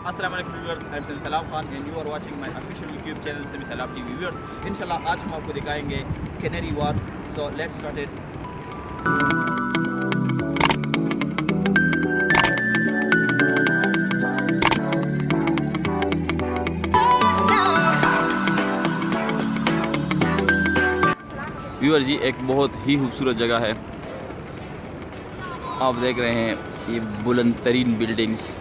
अस्सलाम वालेकुम viewers, I am Salam Khan and you are watching my official YouTube channel Sami Salam TV viewers. इंशाल्लाह आज हम आपको दिखाएंगे Canary Wharf. So let's start it. Viewers जी एक बहुत ही खूबसूरत जगह है। आप देख रहे हैं ये बुलंद तरीन बिल्डिंग्स।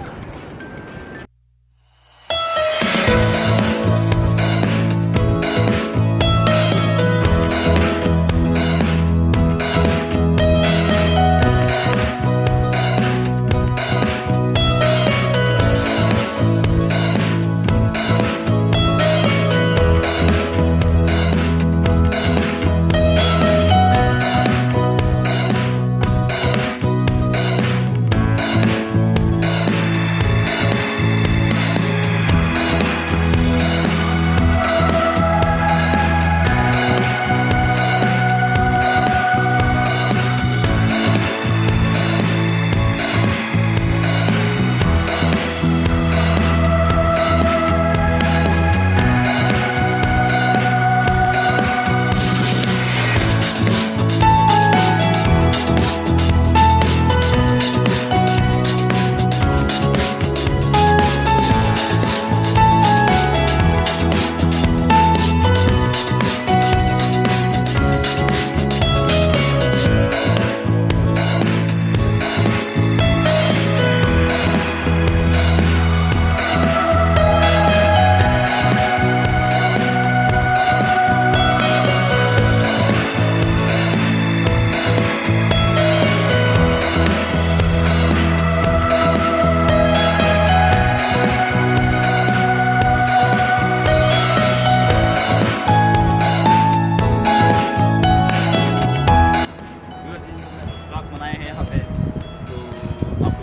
बनाए हैं यहाँ पे तो आपको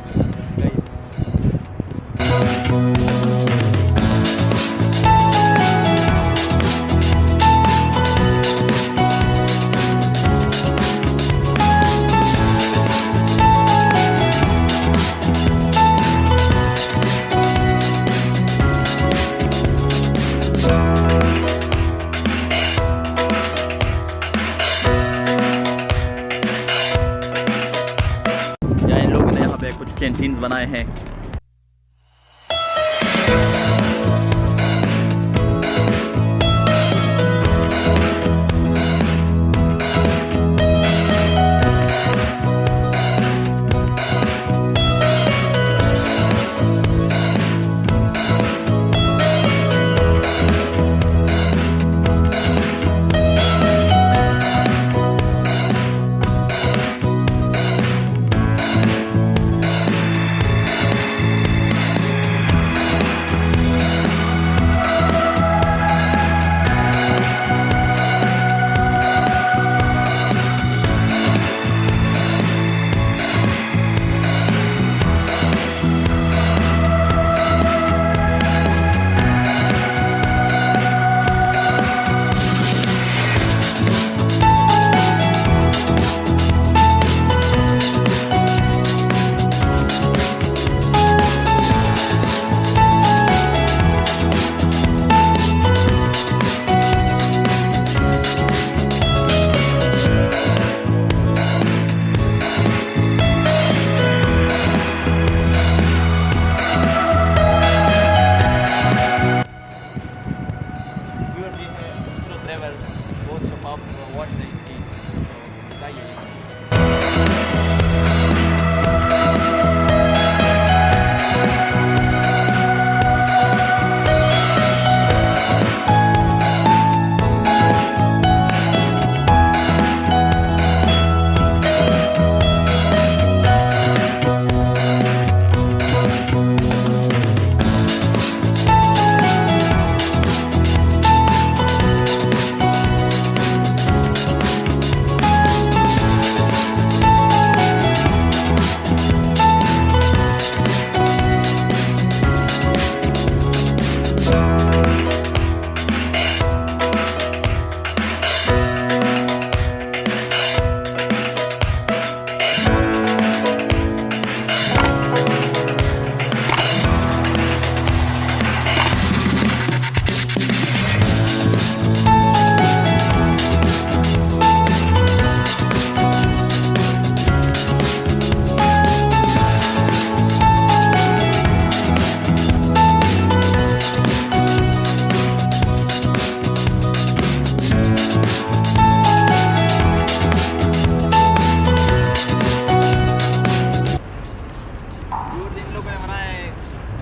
कुछ कैंटीन्स बनाए हैं।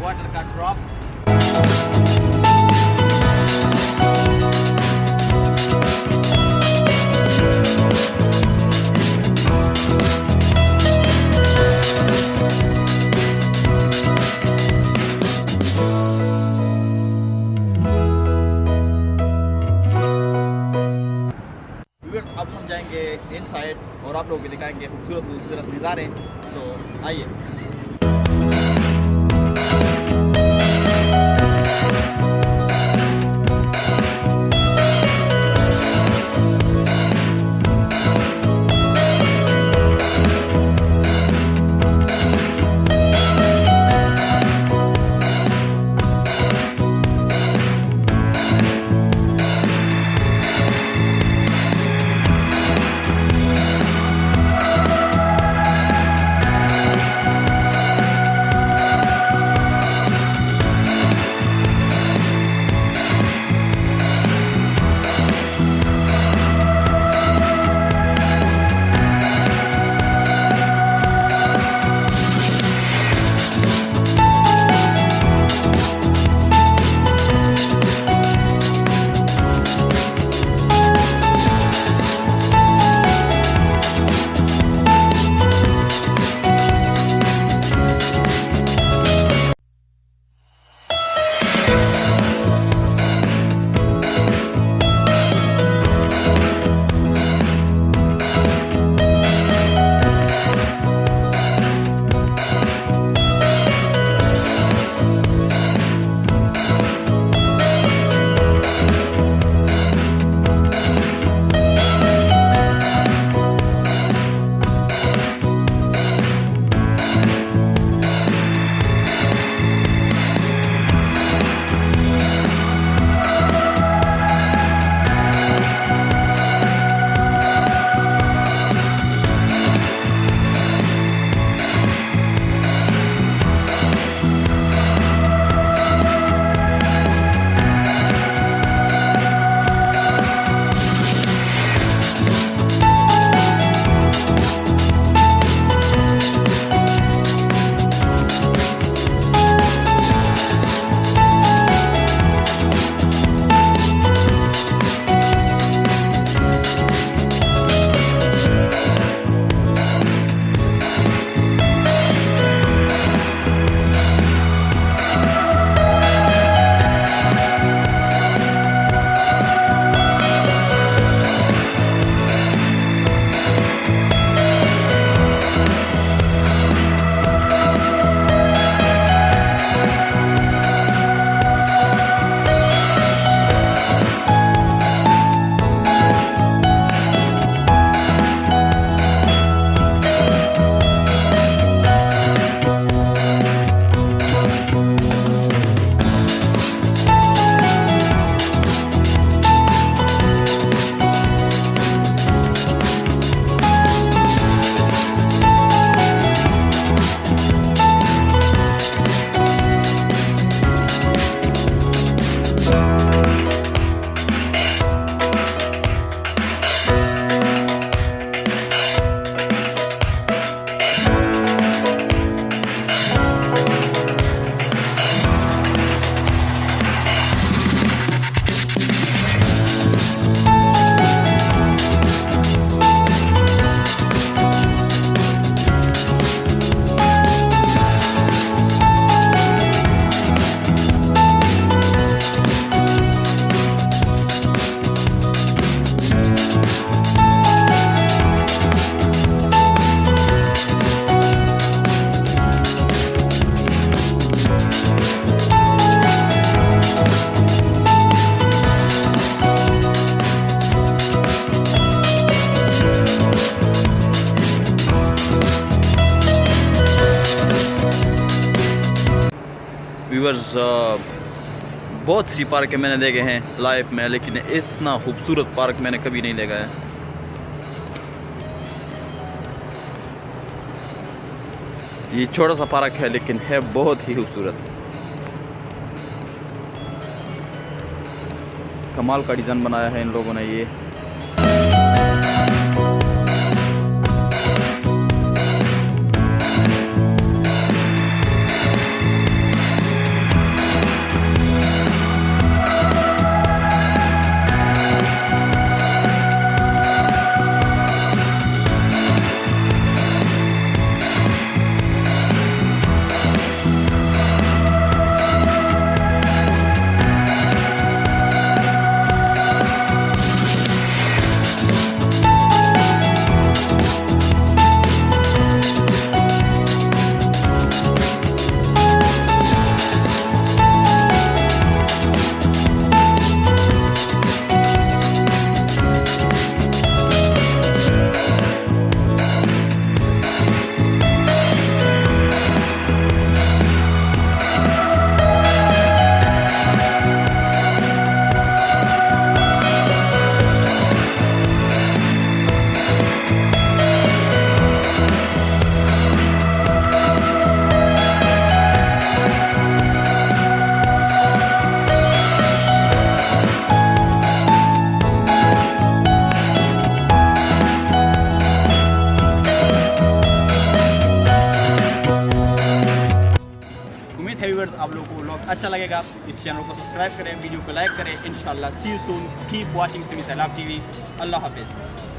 वाटर का ड्रॉप। अब हम जाएंगे इनसाइड और आप लोगों को दिखाएंगे खूबसूरत खूबसूरत नज़ारे। तो आइए। व्यूअर्स बहुत सी पार्क मैंने देखे हैं लाइफ में, लेकिन इतना खूबसूरत पार्क मैंने कभी नहीं देखा है। ये छोटा सा पार्क है लेकिन है बहुत ही खूबसूरत। कमाल का डिज़ाइन बनाया है इन लोगों ने ये। आप लोगों को व्लॉग अच्छा लगेगा। इस चैनल को सब्सक्राइब करें, वीडियो को लाइक करें। इंशाल्लाह see you soon, keep watching Sami Sailab TV. अल्लाह हाफिज़।